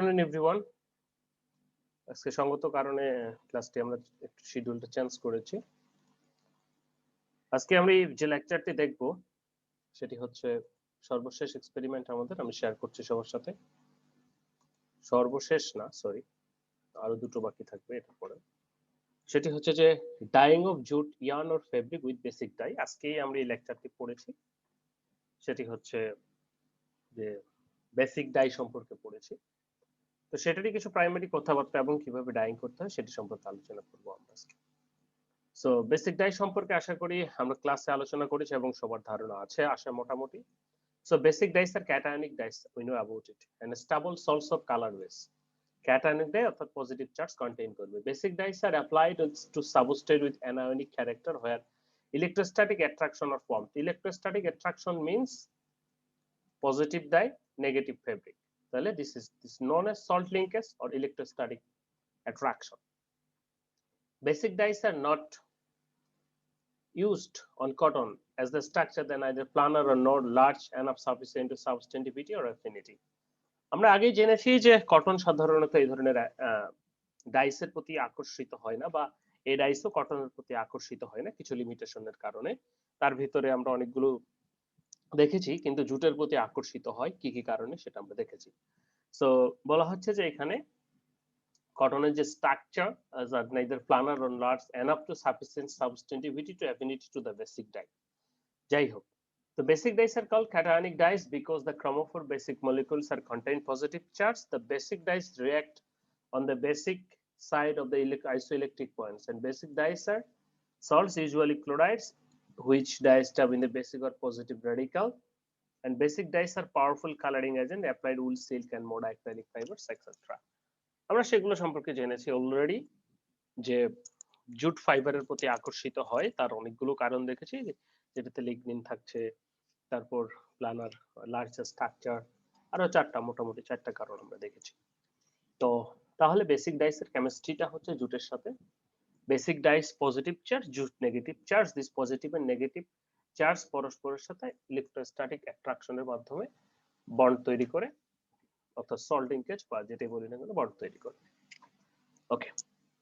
afternoon everyone. আজকে সঙ্গত কারণে ক্লাসটি আমরা একটু শিডিউলটা চেঞ্জ করেছি। আজকে আমি যে লেকচারটি দেখব সেটি হচ্ছে সর্বশেষ এক্সপেরিমেন্ট আমাদের আমি শেয়ার করছি সবার সাথে। সর্বশেষ না, সরি, আরো দুটো বাকি থাকবে এটা পরে। সেটি হচ্ছে যে dyeing of jute, yarn or fabric with basic dye. আজকেই আমরা এই লেকচারটি পড়েছি। সেটি হচ্ছে যে বেসিক ডাই সম্পর্কে পড়েছি। তো সেটারই কিছু প্রাইমারি কথাবার্তা এবং কিভাবে ডাইং করতে হয় সেটি সম্পর্কে আলোচনা করব আমরা আজকে। সো বেসিক ডাই সম্পর্কে আশা করি আমরা ক্লাসে আলোচনা করেছি এবং সবার ধারণা আছে আশা মোটামুটি। So basic dyes are cationic dyes, we know about it, and stable salts of colorways. Cationic dye অর্থাৎ positive charge contain করবে। Basic dyes are applied to substrate with anionic character where electrostatic attraction or formed. Electrostatic attraction means positive dye, negative fabric. তাহলে this is known as salt linkage or electrostatic attraction. Basic dyes are not used on cotton as the structure than either planar or not large enough sufficient to substantivity or affinity. আমরা আগেই জেনেছি যে cotton সাধারণত এই ধরনের ডাইসের প্রতি আকর্ষিত হয় না, বা এই ডাইসও কটনের প্রতি আকর্ষিত হয় না কিছু লিমিটেশনের কারণে। তার ভিতরে আমরা অনেকগুলো দেখেছি, কিন্তু জুটের প্রতি আকর্ষিত হয় কি কি কারণে সেটা আমরা দেখেছি। সো বলা হচ্ছে যে এখানে কটনের যে structure are neither planar or large enough to sufficient substantivity to affinity to the basic dye. যাই হোক, the basic dyes are called cationic dyes because the chromophore basic molecules are contain positive charge. The basic dyes react on the basic side of the isoelectric points, and basic dyes are salts, usually chlorides, which diastub in the basic or positive radical. And basic dyes are powerful coloring agent applied wool, silk, and more acrylic fibers, etc. আমরা সেগুলো সম্পর্কে জেনেছি already, যে jute ফাইবারের প্রতি আকর্ষিত হয় তার অনেকগুলো কারণ দেখেছি, যেটাতে লিগনিন থাকছে, তারপর প্লানার লার্জ স্ট্রাকচার, আরো মোটামুটি চারটা কারণ আমরা দেখেছি। তো তাহলে বেসিক ডাইস এর কেমিস্ট্রিটা হচ্ছে জুটের সাথে basic dyes positive charge, jute negative charge. This positive and negative charge পরস্পরের সাথে ইলেকট্রোস্ট্যাটিক অ্যাট্রাকশনের মাধ্যমে বন্ড তৈরি করে, অর্থাৎ সল্ট লিঙ্কেজ বা যেটাই বলি না কেন বন্ড তৈরি করে। ওকে,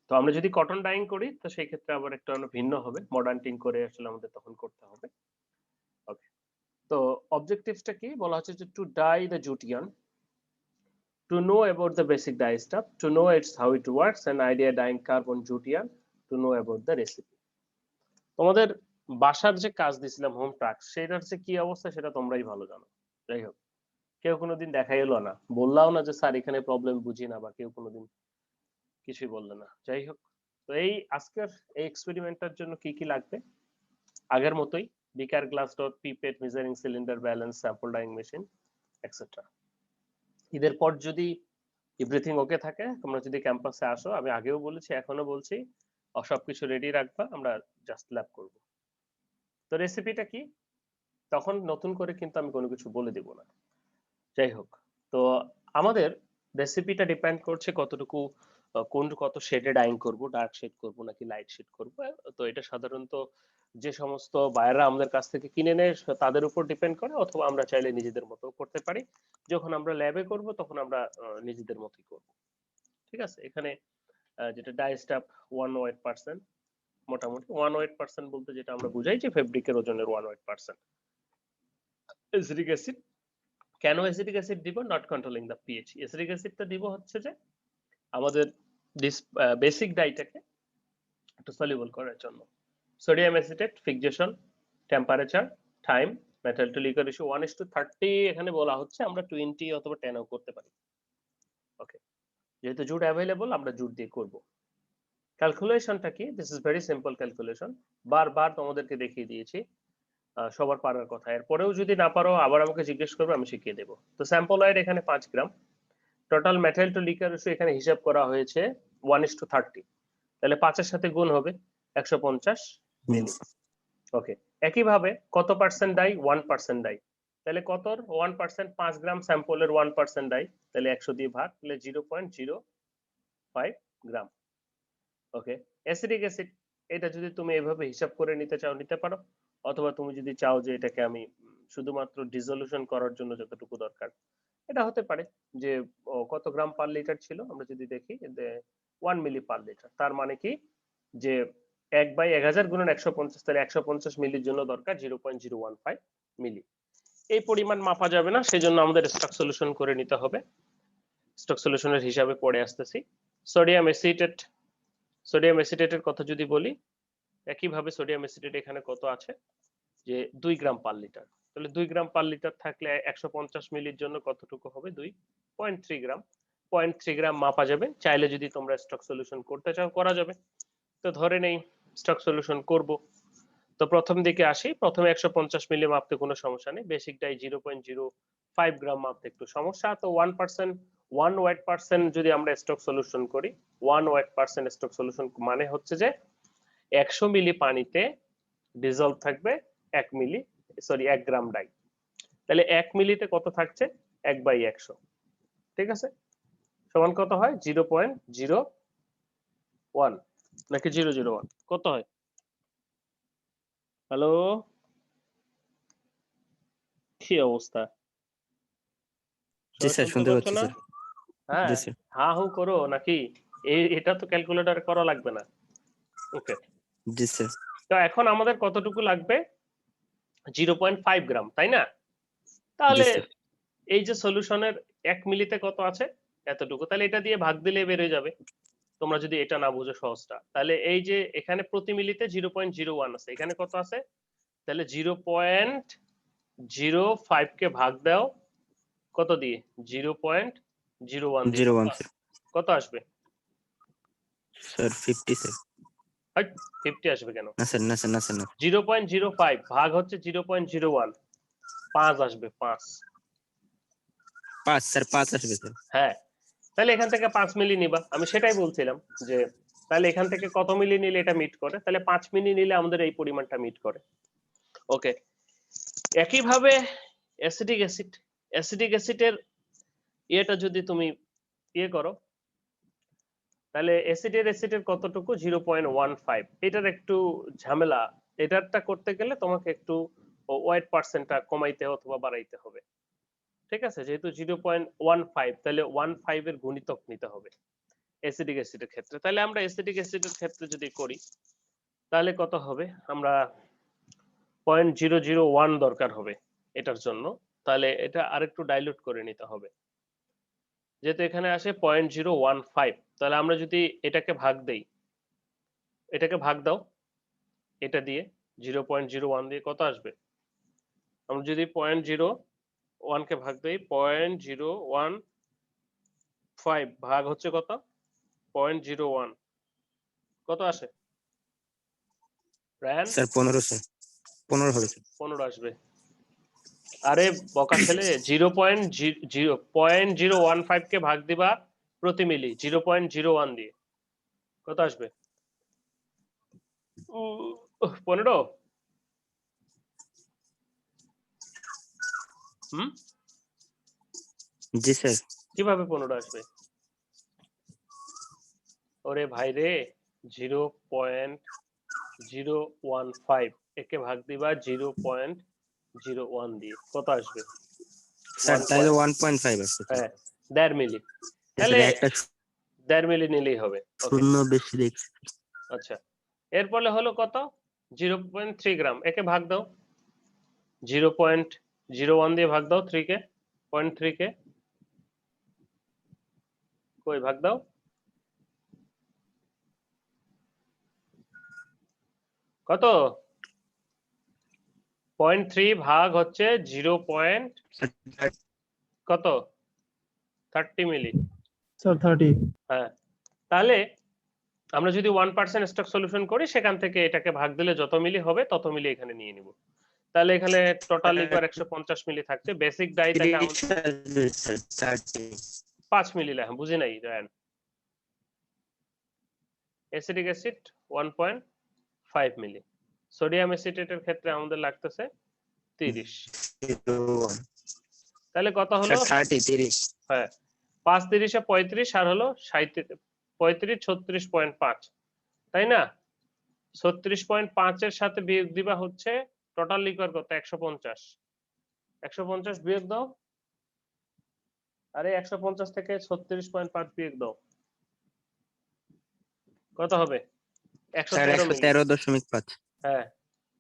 তো আমরা যদি কটন ডাইং করি তো সেই ক্ষেত্রে আবার একটা ভিন্ন হবে, মডার্ন টিং করে আসলে আমাদের তখন করতে হবে। ওকে, তো অবজেক্টিভসটা কি বলা হচ্ছে যে to dye the jute yarn, to know about the basic dye stuff, to know it's how it works, and idea dyeing curve on jute yarn, to know about the recipe. তোমাদের বাসার যে কাজ দিছিলাম হোম টাস্ক, সেটার যে কি অবস্থা সেটা তোমরাই ভালো জানো। যাই হোক, কেউ কোনোদিন দেখাই এলো না, বললাও না যে স্যার এখানে প্রবলেম বুঝি না, বা কেউ কোনোদিন কিছুই বললে না। যাই হোক, তো এই আজকের এই এক্সপেরিমেন্টের জন্য কি কি লাগবে, আগের মতোই beaker, glass rod, pipette, measuring cylinder, balance, sample dyeing machine, etcetera. ঈদের পর যদি এভরিথিং ওকে থাকে, তোমরা যদি ক্যাম্পাসে আসো, আমি আগেও বলেছি এখনো বলছি, সবকিছু রেডি রাখবা, আমরা জাস্ট ল্যাব করব। তো রেসিপিটা কি তখন নতুন করে কিন্তু আমি কোনো কিছু বলে দিব না। যাই হোক, তো আমাদের রেসিপিটা ডিপেন্ড করছে কতটুকু কত শেডে ডাইং করব, ডার্ক শেড করব নাকি লাইট শেড করব। তো এটা সাধারণত যে সমস্ত বায়াররা আমাদের কাছ থেকে কিনে নেয় তাদের উপর ডিপেন্ড করে, অথবা আমরা চাইলে নিজেদের মতো করতে পারি। যখন আমরা ল্যাবে করব তখন আমরা নিজেদের মতোই করব। ঠিক আছে, এখানে যেটা ডাইস্টাপ 1 weight%, মোটামুটি 1 weight% বলতে যেটা আমরা বুঝাই যে ফেব্রিকের ওজনের 1 weight%। এসিটিক অ্যাসিড, কেন এসিটিক অ্যাসিড দিব? Not controlling the pH. Acetic অ্যাসিডটা দিব হচ্ছে যে আমাদের বেসিক ডাইটাকে একটু সলিউবল করার জন্য। Sodium acetate, fixation, temperature, time, metal to liquid ratio 1:30 এখানে বলা হচ্ছে, আমরা 20 অথবা 10ও করতে পারি। ওকে, যেহেতু জুট অ্যাভেলেবল আমরা জুট দিয়ে করব। ক্যালকুলেশনটা কি? This is very simple calculation, বারবার তোমাদেরকে দেখিয়ে দিয়েছি, সবার পারার কথা। এরপরেও যদি না পারো আবার আমাকে জিজ্ঞেস করবে, আমি শিখিয়ে দেবো। তো স্যাম্পল অয়েল এখানে 5 gram, total metal to liquid ratio এখানে হিসাব করা হয়েছে 1:30, তাহলে 5 এর সাথে গুণ হবে 150 মিলি। ওকে, একইভাবে কত পার্সেন্ট ডাই? 1% ডাই, তাহলে কত 1%? 5 গ্রাম স্যাম্পলের 1% ডাই, তাহলে 100 দিয়ে ভাগ, তাহলে 0.05 গ্রাম। ওকে, অ্যাসিটিক অ্যাসিড, এটা যদি তুমি এভাবে হিসাব করে নিতে চাও নিতে পারো, অথবা তুমি যদি চাও যে এটাকে আমি শুধুমাত্র ডিসলিউশন করার জন্য যতটুকু দরকার এটা হতে পারে যে কত গ্রাম পার লিটার ছিল, আমরা যদি দেখি যে 1 মিলি পার লিটার, তার মানে কি যে 1/1000 গুণন 150, তাহলে 150 মিলির জন্য দরকার 0.015 মিলি। এই পরিমাণ মাপা যাবে না, সেজন্য আমাদের স্টক সলিউশন করে নিতে হবে। স্টক সলিউশনের হিসাবে পড়ে আসতেছি। সোডিয়াম অ্যাসিটেট, সোডিয়াম অ্যাসিটেটের কথা যদি বলি, একইভাবে সোডিয়াম অ্যাসিটেট এখানে কত আছে যে 2 গ্রাম পার লিটার। তাহলে 2 গ্রাম পার লিটার থাকলে 150 মিলির জন্য কতটুকু হবে? 2.3 গ্রাম। 0.3 গ্রাম মাপা যাবে। চাইলে যদি তোমরা স্টক সলিউশন করতে চাও করা যাবে। তো ধরে নেই স্টক সলিউশন করব। তো প্রথম দিকে আসি, প্রথমে 150 মিলি মাপতে কোনো সমস্যা নেই, বেসিকটাই 0.05 গ্রাম মাপতে একটু সমস্যা। তো 1% 1 ওয়েট পার্সেন্ট যদি আমরা স্টক সলিউশন করি, 1 ওয়েট পার্সেন্ট স্টক সলিউশন মানে হচ্ছে যে 100 মিলি পানিতে ডিজলভ থাকবে 1 গ্রাম ডাই। তাহলে 1 মিলিতে কত থাকছে? 1/100, ঠিক আছে, সমান কত হয়? 0.01 নাকি 001 কত হয়? হ্যালো, কি অবস্থা? জি সবাই স্যার, শুনতে শুনতে পাচ্ছ পাচ্ছি না? স্যার। হ্যাঁ, জি স্যার। হা হু করো নাকি? এটা তো ক্যালকুলেটর করা লাগবে না। ওকে, জি স্যার। তো এখন আমাদের কতটুকু লাগবে? 0.5 গ্রাম, তাই না? জি তাহলে স্যার। এই যে সলিউশনের 1 মিলিতে কত আছে? এতটুকু। তাহলে এটা দিয়ে ভাগ দিলে বের হয়ে যাবে। তোমরা যদি এটা না বুঝো সহজটা, তাহলে এই যে এখানে প্রতি মিলিতে 0.01 আছে, এখানে কত আছে? তাহলে 0.05 কে ভাগ দাও কত দিয়ে? 0.01 দিয়ে। 01 স্যার। কত আসবে? Sir 50 sir. হাইট, 50 আসবে কেন? না স্যার, না স্যার, না স্যার, না। 0.05 ভাগ হচ্ছে 0.01, 5 আসবে, 5। 5 স্যার, 5 আসবে স্যার। হ্যাঁ, তাহলে এখান থেকে 5 মিলি নিবা। আমি সেটাই বলছিলাম যে তাহলে এখান থেকে কত মিলি নিলে এটা মিট করে? তাহলে 5 মিলি নিলে আমাদের এই পরিমাণটা মিট করে। ওকে, একইভাবে অ্যাসিটিক অ্যাসিড, অ্যাসিটিক অ্যাসিডের ইয়েটা যদি তুমি ইয়ে করো, তাহলে অ্যাসিডের কতটুকু? 0.15। এটার একটু ঝামেলা, এটারটা করতে গেলে তোমাকে একটু ওয়েট পার্সেন্টটা কমাইতে অথবা বাড়াইতে হবে, ঠিক আছে, যেহেতু 0.15, তাহলে 15 এর গুণিতক নিতে হবে অ্যাসিডিক অ্যাসিডের ক্ষেত্রে। তাহলে আমরা অ্যাসিডিক অ্যাসিডের ক্ষেত্রে যদি করি, তাহলে কত হবে? আমরা 0.001 দরকার হবে এটার জন্য। তাহলে এটা আরেকটু ডাইলুট করে নিতে হবে, যেহেতু এখানে আসে 0.015। তাহলে আমরা যদি এটাকে ভাগ দেই, এটাকে ভাগ দাও এটা দিয়ে, 0.01 দিয়ে কত আসবে? আমরা যদি 0.01 কে ভাগ দেই, 0.015 ভাগ হচ্ছে কত? 0.01, কত আসে রায়ান? Sir 15 sir. 15 হবে স্যার। 15 আসবে। আরে বকা ছেলে, 0.015 কে ভাগ দিবা প্রতি মিলি 0.01 দিয়ে, কত আসবে? 15। হুম, জি স্যার। কিভাবে 15 আসবে? ওরে ভাই রে, 0.015 একে ভাগ দিবা 0.01 দিয়ে, কত আসবে? স্যার 1 তাহলে 1.5 আসছে স্যার। হ্যাঁ, 1.5 মিলি। তাহলে স্যার একটা 1.5 মিলি নিলেই হবে। ওকে, শূন্য বেশি দেখছি। আচ্ছা, এর ফলে হলো কত? 0.3 গ্রাম। একে ভাগ দাও, 0.01 দিয়ে ভাগ দাও 3 কে, 0.3 কে, কই ভাগ দাও? কত? 0.3 ভাগ হচ্ছে 0. কত? 30 মিলি। স্যার 30। হ্যাঁ, তাহলে আমরা যদি 1% স্টক সলিউশন করি, সেখান থেকে এটাকে ভাগ দিলে যত মিলি হবে তত মিলি এখানে নিয়ে নিব। তাহলে এখানে টোটাল লিকুয়ার 150 মিলি থাকছে। বেসিক ডাইটাকে আমাদের 5 মিলি লেখা, বুঝি নাই রায়ান। অ্যাসিটিক অ্যাসিড 1.5 মিলি। সোডিয়াম অ্যাসিটেটের ক্ষেত্রে আমাদের লাগতেছে 30। তাহলে কত হলো? 30। হ্যাঁ, 5 30 35, আর হলো 35 36.5, তাই না? 36.5 এর সাথে বিয়োগ দিবা হচ্ছে টোটাল লিকুয়ার কত? 150। 150 বিয়োগ দাও, আরে 150 থেকে 36.5 বিয়োগ দাও, কত হবে? স্যার 113 মিলি। 113.5। হ্যাঁ,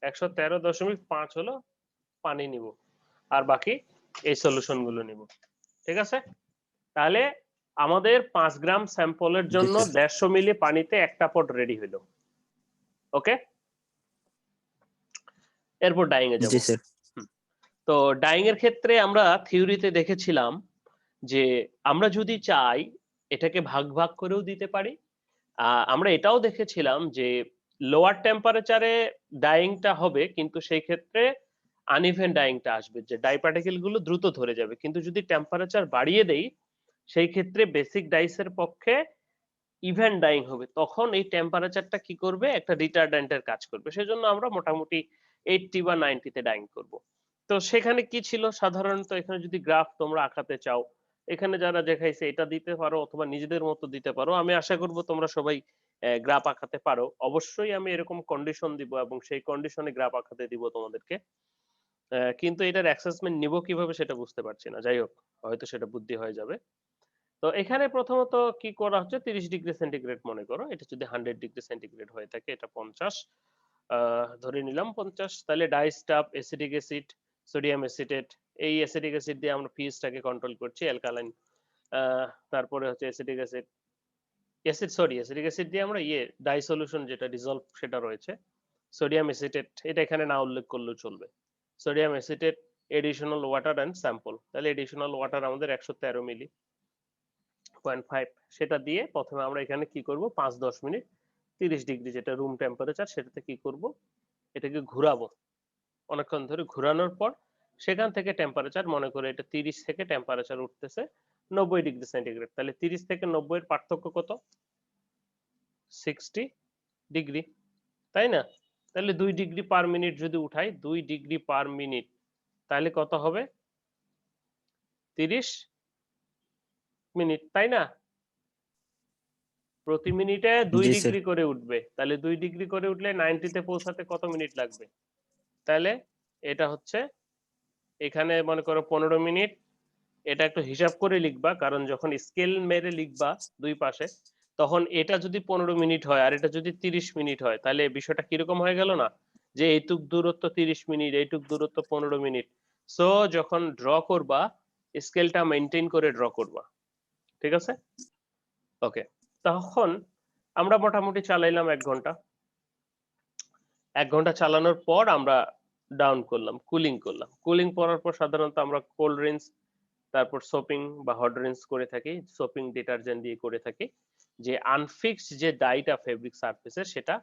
113.5 হলো পানি নিব, আর বাকি এই সলিউশন গুলো নিব। ঠিক আছে, তাহলে আমাদের 5 গ্রাম স্যাম্পলের জি জন্য স্যার। 150 মিলি পানিতে একটা পট রেডি হলো। ওকে, এরপর ডাইং এ যাব। জি স্যার। তো ডাইং এর ক্ষেত্রে আমরা থিওরিতে দেখেছিলাম যে আমরা যদি চাই এটাকে ভাগ ভাগ করেও দিতে পারি। আমরা এটাও দেখেছিলাম যে লোয়ার টেম্পারেচারে ডাইংটা হবে, কিন্তু সেই ক্ষেত্রে আনইভেন ডাইংটা আসবে, যে ডাই পার্টিকেল গুলো দ্রুত ধরে যাবে। কিন্তু যদি টেম্পারেচার বাড়িয়ে দেই সেই ক্ষেত্রে বেসিক ডাইসের পক্ষে ইভেন ডাইং হবে, তখন এই টেম্পারেচারটা কি করবে, একটা রিটার্ডেন্টের কাজ করবে। সেজন্য আমরা মোটামুটি 80 বা 90 তে ডাইং করব। তো সেখানে কি ছিল, সাধারণত এখানে যদি গ্রাফ তোমরা আঁকাতে চাও, এখানে যারা দেখাইছে এটা দিতে পারো অথবা নিজেদের মতো দিতে পারো। আমি আশা করব তোমরা সবাই গ্রাফ আঁকাতে পারো। অবশ্যই আমি এরকম কন্ডিশন দিব এবং সেই কন্ডিশনে গ্রাফ আঁকাতে দিব তোমাদেরকে। কিন্তু এটার অ্যাসেসমেন্ট নিব কিভাবে সেটা বুঝতে পারছি না। যাই হোক, হয়তো সেটা বুদ্ধি হয়ে যাবে। তো এখানে প্রথমত কি করা হচ্ছে, 30 ডিগ্রি সেন্টিগ্রেড মনে করো, এটা যদি 100 ডিগ্রি সেন্টিগ্রেড হয়ে থাকে, এটা 50, ধরে নিলাম 50। তাহলে ডাইস্টাফ, অ্যাসিটিক অ্যাসিড, সোডিয়াম অ্যাসিটেট, এই অ্যাসিটিক অ্যাসিড দিয়ে আমরা পিএইচটাকে কন্ট্রোল করছি, অ্যালকালাইন। তারপরে হচ্ছে অ্যাসিটিক অ্যাসিড, অ্যাসিটিক অ্যাসিড দিয়ে আমরা ডাই সলিউশন যেটা ডিসলভ সেটা রয়েছে। সোডিয়াম অ্যাসিটেট, এটা এখানে না উল্লেখ করলেও চলবে। Sodium acetate, additional water and sample. তাহলে এডিশনাল ওয়াটার আমাদের 113 মিলি 0.5, সেটা দিয়ে প্রথমে আমরা এখানে কি করব, 5-10 মিনিট 30 ডিগ্রি যেটা রুম টেম্পারেচার সেটাতে কি করব, এটাকে ঘুরাবো। অনেকক্ষণ ধরে ঘুরানোর পর সেখান থেকে টেম্পারেচার মনে করে এটা 30 থেকে টেম্পারেচার উঠতেছে 90 ডিগ্রি সেন্টিগ্রেড। তাহলে 30 থেকে 90 এর পার্থক্য কত, 60 ডিগ্রি, তাই না? তাহলে 2 ডিগ্রি পার মিনিট যদি উঠাই, 2 ডিগ্রি পার মিনিট, তাহলে কত হবে, 30 মিনিট, তাই না? প্রতি মিনিটে 2 জি স্যার। ডিগ্রি করে উঠবে, তাহলে 2 ডিগ্রি করে উঠলে 90 তে পৌঁছাতে কত মিনিট লাগবে? তাহলে এটা হচ্ছে, এখানে মনে করো 15 মিনিট। এটা একটু হিসাব করে লিখবা, কারণ যখন স্কেল মেরে লিখবা দুই পাশে, তখন এটা যদি 15 মিনিট হয় আর এটা যদি 30 মিনিট হয়, তাহলে বিষয়টা কিরকম হয়ে গেল না, যে এইটুক দূরত্ব 30 মিনিট, এইটুক দূরত্ব 15 মিনিট। সো যখন ড্র করবা, স্কেলটা মেনটেন করে ড্র করবা। ঠিক আছে, ওকে। তখন আমরা মোটামুটি চালাইলাম 1 ঘন্টা। 1 ঘন্টা চালানোর পর আমরা ডাউন করলাম, কুলিং করলাম। কুলিং করার পর সাধারণত আমরা কোল্ড রিন্স, তারপর সোপিং বা হট রিন্স করে থাকি, সোপিং ডিটারজেন্ট দিয়ে করে থাকি, যে আনফিক্সড যে ডাইটা ফেব্রিক সারফেসে সেটা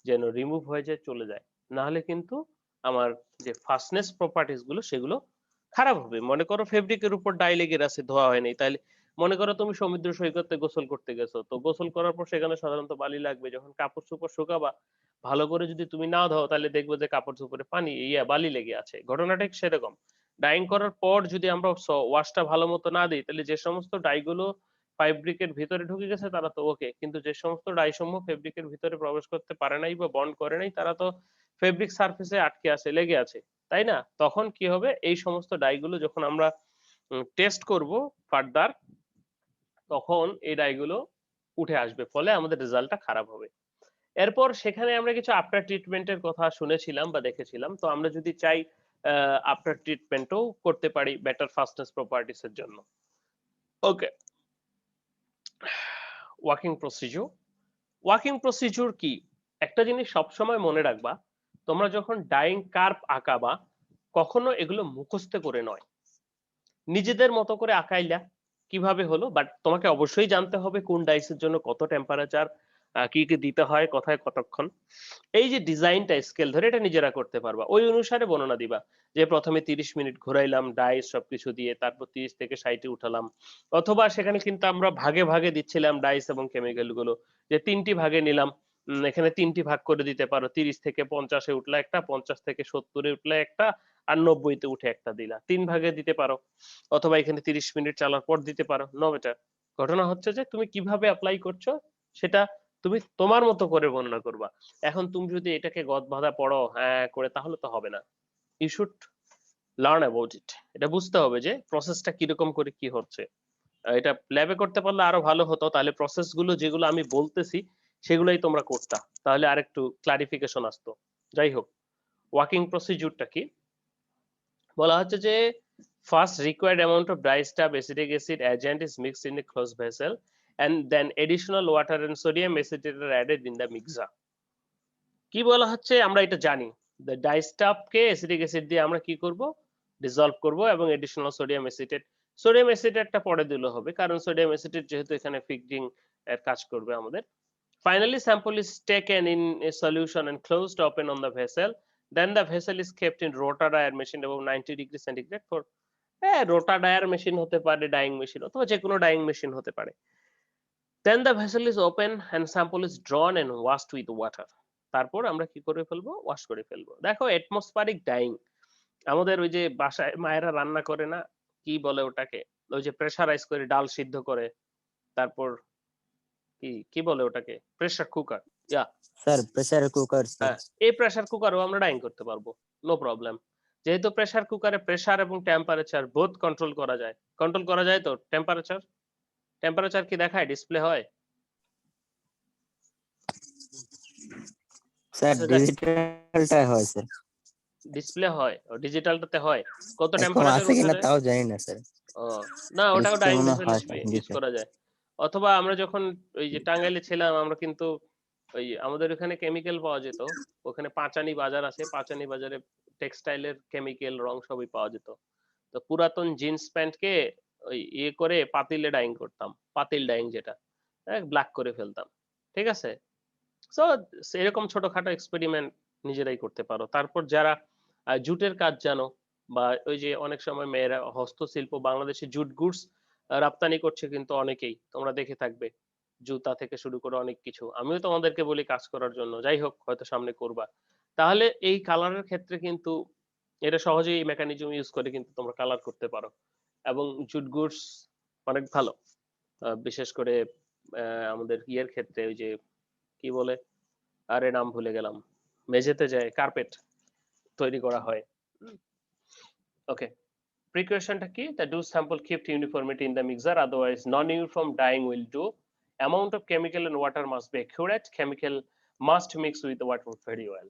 যেন রিমুভ হয়ে যায়, চলে যায়। না হলে কিন্তু আমার যে ফাস্টনেস প্রপার্টিস গুলো সেগুলো খারাপ হবে। মনে করো ফেব্রিকের উপর ডাই লেগে আছে, ধোয়া হয়নি, তাহলে মনে করো তুমি সমুদ্র সৈকতে গোসল করতে গেছো, তো গোসল করার পর সেখানে সাধারণত বালি লাগবে, যখন কাপড় চোপড় শুকাবা ভালো করে যদি তুমি না ধোও, তাহলে দেখবে যে কাপড় চোপড়ে পানি বালি লেগে আছে। ঘটনাটা ঠিক সেরকম। ডাইং করার পর যদি আমরা ওয়াশটা ভালো মতো না দিই, তাহলে যে সমস্ত ডাইগুলো ফেব্রিকের ভিতরে ঢুকে গেছে তারা তো ওকে, কিন্তু যে সমস্ত ডাই সমূহ ফেব্রিকের ভিতরে প্রবেশ করতে পারে নাই বা বন্ড করে নাই, তারা তো ফেব্রিক সারফেসে আটকে আছে, লেগে আছে, তাই না? তখন কি হবে, এই সমস্ত ডাইগুলো যখন আমরা টেস্ট করব ফার্দার, তখন এই ডাইগুলো উঠে আসবে, ফলে আমাদের রেজাল্টটা খারাপ হবে। এরপর সেখানে আমরা কিছু আফটার ট্রিটমেন্টের কথা শুনেছিলাম বা দেখেছিলাম। তো আমরা যদি চাই আফটার ট্রিটমেন্টও করতে পারি বেটার ফাস্টনেস প্রপার্টিস এর জন্য। ওকে, ওয়ার্কিং প্রসিডিউর। ওয়ার্কিং প্রসিডিউর কি, একটা জিনিস সবসময় মনে রাখবা, তোমরা যখন ডাইং কার্ভ আঁকাবা, কখনো এগুলো মুখস্থ করে নয়, নিজেদের মতো করে আঁকাইলা কিভাবে হলো, বাট তোমাকে অবশ্যই জানতে হবে কোন ডাইসের জন্য কত টেম্পারেচার, কি কি দিতে হয়, কোথায় কতক্ষণ। এই যে ডিজাইনটা স্কেল ধরে এটা নিজেরা করতে পারবা, ওই অনুসারে বর্ণনা দিবা, যে প্রথমে 30 মিনিট ঘোরাইলাম ডাইস সবকিছু দিয়ে, তারপর 30 থেকে 60 উঠালাম। অথবা সেখানে কিন্তু আমরা ভাগে ভাগে দিচ্ছিলাম ডাইস এবং কেমিক্যাল গুলো, যে 3টি ভাগে নিলাম। এখানে 3টি ভাগ করে দিতে পারো, 30 থেকে 50-এ উঠলে একটা, 50 থেকে 70-এ উঠলে একটা, আর 90-তে উঠে একটা দিলা, 3 ভাগে দিতে পারো। অথবা এখানে 30 মিনিট চালার পর দিতে পারো, নো বেটার। ঘটনা হচ্ছে যে তুমি কিভাবে অ্যাপ্লাই করছো সেটা তুমি তোমার মতো করে বর্ণনা করবা। এখন তুমি যদি এটাকে গদ বাঁধা পড়ো হ্যাঁ করে, তাহলে তো হবে না। You should learn about it, এটা বুঝতে হবে যে প্রসেসটা কিরকম করে কি হচ্ছে। এটা ল্যাবে করতে পারলে আরো ভালো হতো, তাহলে প্রসেস গুলো যেগুলো আমি বলতেছি সেগুলোই তোমরা করতা, তাহলে আরেকটু ক্লারিফিকেশন আসতো। যাই হোক, ওয়ার্কিং প্রসিডিউরটা কি বলা হচ্ছে যে first required amount of dyestuff acetic acid agent is mixed in a close vessel and then additional water and sodium acetate are added in the mixer। কি বলা হচ্ছে আমরা এটা জানি, the disturbed K acetic acid দিয়ে আমরা কি করব, ডিসলভ করব এবং এডিশনাল সোডিয়াম অ্যাসিটেটটা পরে দিলে হবে, কারণ সোডিয়াম অ্যাসিটেট যেহেতু এখানে ফিক্সিং এর কাজ করবে আমাদের। Finally, sample is taken in a solution and closed open on the vessel. Then the vessel is kept in rotodyer machine above 90 degrees centigrade for রোটাডায়ার machine হতে পারে, ডাইং মেশিন অথবা যে কোনো ডাইং মেশিন হতে পারে। Then the vessel is open and sample is drawn and washed with water। তারপর আমরা কি করে ফেলবো, ওয়াশ করে ফেলবো। দেখো অ্যাটমসফেরিক ডাইং, আমাদের ওই যে বাসায় মায়েরা রান্না করে না, কি বলে ওটাকে, ওই যে প্রেসারাইজ করে ডাল সিদ্ধ করে, তারপর কি কি বলে ওটাকে, প্রেসার কুকার, ইয়া স্যার প্রেসার কুকার স্যার। হ্যাঁ, এই প্রেসার কুকারও আমরা ডাইং করতে পারবো, নো প্রবলেম। যেহেতু প্রেসার কুকারে প্রেসার এবং টেম্পারেচার বোথ কন্ট্রোল করা যায়, তো টেম্পারেচার কি দেখায়, ডিসপ্লে হয়? স্যার আচ্ছা দেখ, ডিজিটালটা হয় স্যার। ডিসপ্লে হয়, ও ডিজিটালটাতে হয়, কত এখন টেম্পারেচার আছে উঠা কিনা যায়? তাও জানি না স্যার। ও না, ওটাও ডিসপ্লে ডাইং মনে ভেসেল হয় হিসেবে স্যার ইউজ দিতে। করা যায়। অথবা আমরা যখন ওই যে টাঙ্গাইলে ছিলাম, আমরা কিন্তু ওই আমাদের ওখানে কেমিক্যাল পাওয়া যেত, ওখানে পাঁচানি বাজার আছে, পাঁচানি বাজারে টেক্সটাইলের কেমিক্যাল রং সবই পাওয়া যেত। তো পুরাতন জিন্স প্যান্টকে ওই ইয়ে করে পাতিলে ডাইং করতাম, পাতিল ডাইং যেটা, ব্ল্যাক করে ফেলতাম। ঠিক আছে, সো এরকম ছোটখাটো এক্সপেরিমেন্ট নিজেরাই করতে পারো। তারপর যারা জুটের কাজ জানো, বা ওই যে অনেক সময় মেয়েরা হস্তশিল্প, বাংলাদেশে জুট গুডস রপ্তানি করছে কিন্তু অনেকেই, তোমরা দেখে থাকবে, জুতা থেকে শুরু করে অনেক কিছু। আমিও তোমাদেরকে বলি কাজ করার জন্য, যাই হোক হয়তো সামনে করবা। তাহলে এই কালারের ক্ষেত্রে কিন্তু এটা সহজেই এই মেকানিজম ইউজ করে কিন্তু তোমরা কালার করতে পারো। এবং জুট গুডস অনেক ভালো, বিশেষ করে আমাদের ইয়ের ক্ষেত্রে, ওই যে কি বলে, আরে নাম ভুলে গেলাম, মেঝেতে যায় কার্পেট তৈরি করা হয়। ওকে, প্রিকশনটা কি, the do sample kept uniformity in the mixer, otherwise non-uniform dyeing will do। Amount of chemical and water must be accurate, chemical must mix with the water very well।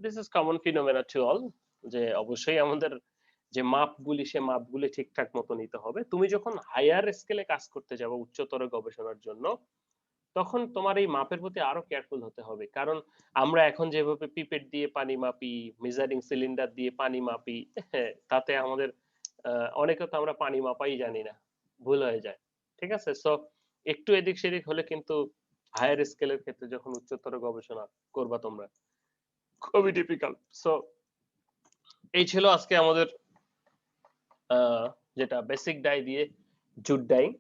This is common phenomena to all, যে অবশ্যই আমাদের যে মাপগুলি, সে মাপগুলি ঠিকঠাক মতো নিতে হবে। তুমি যখন হায়ার স্কেলে কাজ করতে যাবে উচ্চতর গবেষণার জন্য, তখন তোমার এই মাপের প্রতি আরো কেয়ারফুল হতে হবে। কারণ আমরা এখন যেভাবে পিপেট দিয়ে পানি মাপি, মেজারিং সিলিন্ডার দিয়ে পানি মাপি, হ্যাঁ, তাতে আমাদের অনেকে তো আমরা পানি মাপাই জানি না, ভুল হয়ে যায়। ঠিক আছে, সো একটু এদিক সেদিক হলে কিন্তু হায়ার স্কেলের ক্ষেত্রে যখন উচ্চতর গবেষণা করবা তোমরা, খুবই ডিফিকাল্ট। সো এই ছিল আজকে আমাদের যেটা বেসিক ডাই দিয়ে জুট ডাইং।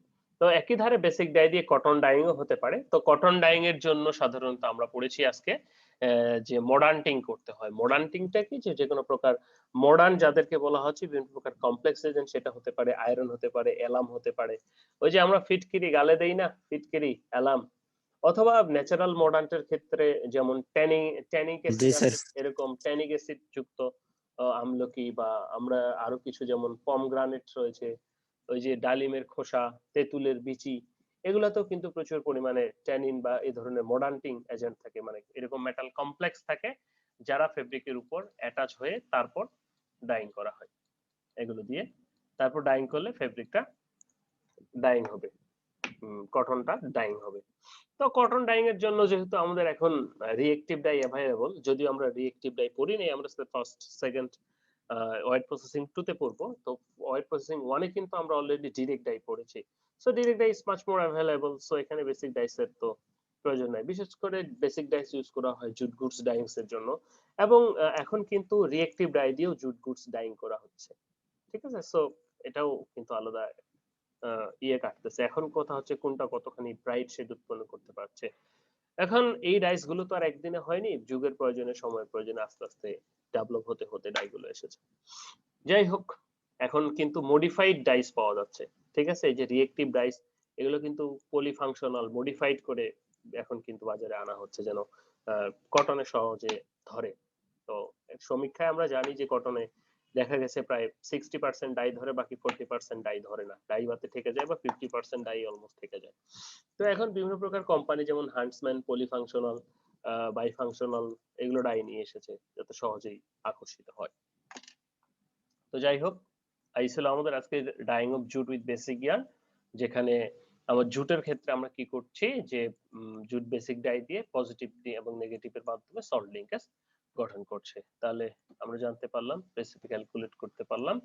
তো একই ধারে বেসিক ডাই দিয়ে কটন ডাইং ও হতে পারে। তো কটন ডাইং এর জন্য সাধারণত আমরা পড়েছি আজকে যে মডার্নটিং করতে হয়। মডার্নটিংটা কি, যে যে কোনো প্রকার মডার্ন যাদেরকে বলা হচ্ছে বিভিন্ন প্রকার কমপ্লেক্স এজেন্ট, সেটা হতে পারে আয়রন, হতে পারে অ্যালাম, হতে পারে ওই যে আমরা ফিটকিরি গালে দেই না, ফিটকিরি অ্যালাম, অথবা ন্যাচারাল মডার্নটের ক্ষেত্রে যেমন ট্যানিক জি অ্যাসিড স্যার। আছে, এরকম ট্যানিক অ্যাসিড যুক্ত আমলকি, বা আমরা আরো কিছু যেমন পমগ্রানেট রয়েছে, ওই যে ডালিমের খোসা, তেঁতুলের বিচি, এগুলাতেও কিন্তু প্রচুর পরিমাণে ট্যানিন বা এই ধরনের মডার্নটিং এজেন্ট থাকে, মানে এরকম মেটাল কমপ্লেক্স থাকে যারা ফেব্রিকের উপর অ্যাটাচ হয়ে তারপর ডাইং করা হয়। এগুলো দিয়ে তারপর ডাইং করলে ফেব্রিকটা ডাইং হবে, কটনটা ডাইং হবে। তো কটন ডাইং এর জন্য যেহেতু আমাদের এখন রিঅ্যাক্টিভ ডাই অ্যাভেলেবল, যদিও আমরা রিঅ্যাক্টিভ ডাই পড়ি নাই, আমরা ফার্স্ট সেকেন্ড ওয়েট প্রসেসিং 2 তে পড়বো। তো ওয়েট প্রসেসিং 1 এ কিন্তু আমরা অলরেডি ডিরেক্ট ডাই পড়েছি। So direct dye is much more available, so এখানে বেসিক ডাইস এর তো প্রয়োজন নাই। বিশেষ করে বেসিক ডাইস ইউজ করা হয় জুট গুডস ডাইংস এর জন্য, এবং এখন কিন্তু রিঅ্যাক্টিভ ডাই দিয়েও জুট গুডস ডাইং করা হচ্ছে। ঠিক আছে, সো এটাও কিন্তু আলাদা ইয়ে কাটতেছে। এখন কথা হচ্ছে কোনটা কতখানি ব্রাইট শেড উৎপন্ন করতে পারছে। এখন এই ডাইস গুলো তো আর একদিনে হয়নি, যুগের প্রয়োজনে, সময়ের প্রয়োজনে আস্তে আস্তে ডেভেলপ হতে হতে ডাই গুলো এসেছে। যাই হোক, এখন কিন্তু মডিফাইড ডাইস পাওয়া যাচ্ছে। ঠিক আছে, এই যে রিঅ্যাক্টিভ ডাইস, এগুলো কিন্তু পলিফাংশনাল মডিফাইড করে এখন কিন্তু বাজারে আনা হচ্ছে, যেন কটনে সহজে ধরে। তো সমীক্ষায় আমরা জানি যে কটনে দেখা গেছে প্রায় 60% ডাই ধরে, বাকি 40% ডাই ধরে না, ডাই বাতে থেকে যায় বা 50% ডাই অলমোস্ট থেকে যায়। তো এখন বিভিন্ন প্রকার কোম্পানি যেমন হান্টসম্যান, পলিফাংশনাল, বাইফাংশনাল এগুলো ডাই নিয়ে এসেছে যাতে সহজেই আকর্ষিত হয়। তো যাই হোক, এই ছিল আমাদের আজকে dyeing of jute with basic gear, যেখানে আমার জুটের ক্ষেত্রে আমরা কি করছি যে জুট বেসিক ডাই দিয়ে পজিটিভ দিয়ে এবং নেগেটিভের মাধ্যমে সল্ট লিঙ্কেজ গঠন করছে। তাহলে আমরা জানতে পারলাম, রেসিপি ক্যালকুলেট করতে পারলাম।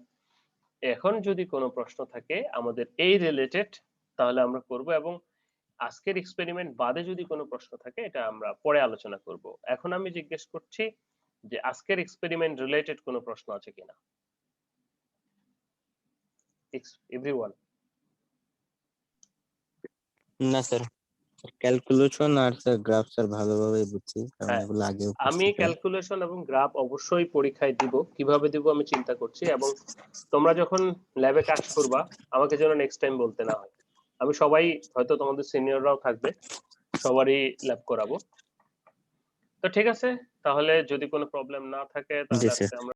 এখন যদি কোনো প্রশ্ন থাকে আমাদের এই রিলেটেড তাহলে আমরা করব, এবং আজকের এক্সপেরিমেন্ট বাদে যদি কোনো প্রশ্ন থাকে এটা আমরা পরে আলোচনা করব। এখন আমি জিজ্ঞেস করছি যে আজকের এক্সপেরিমেন্ট রিলেটেড কোনো প্রশ্ন আছে কিনা? এভরিওয়ান? না স্যার, ক্যালকুলেশন আর স্যার গ্রাফ স্যার ভালোভাবে বুঝছি, কারণ হ্যাঁ, এগুলো আগেও আমি করছি স্যার। ক্যালকুলেশন এবং গ্রাফ অবশ্যই পরীক্ষায় দিব, কিভাবে দিব আমি চিন্তা করছি, এবং তোমরা যখন ল্যাবে কাজ করবা আমাকে যেন নেক্সট টাইম বলতে না হয়। আমি সবাই, হয়তো তোমাদের সিনিয়ররাও থাকবে, সবারই ল্যাব করাবো। তো ঠিক আছে, তাহলে যদি কোনো প্রবলেম না থাকে জি তাহলে স্যার। আজকে আমরা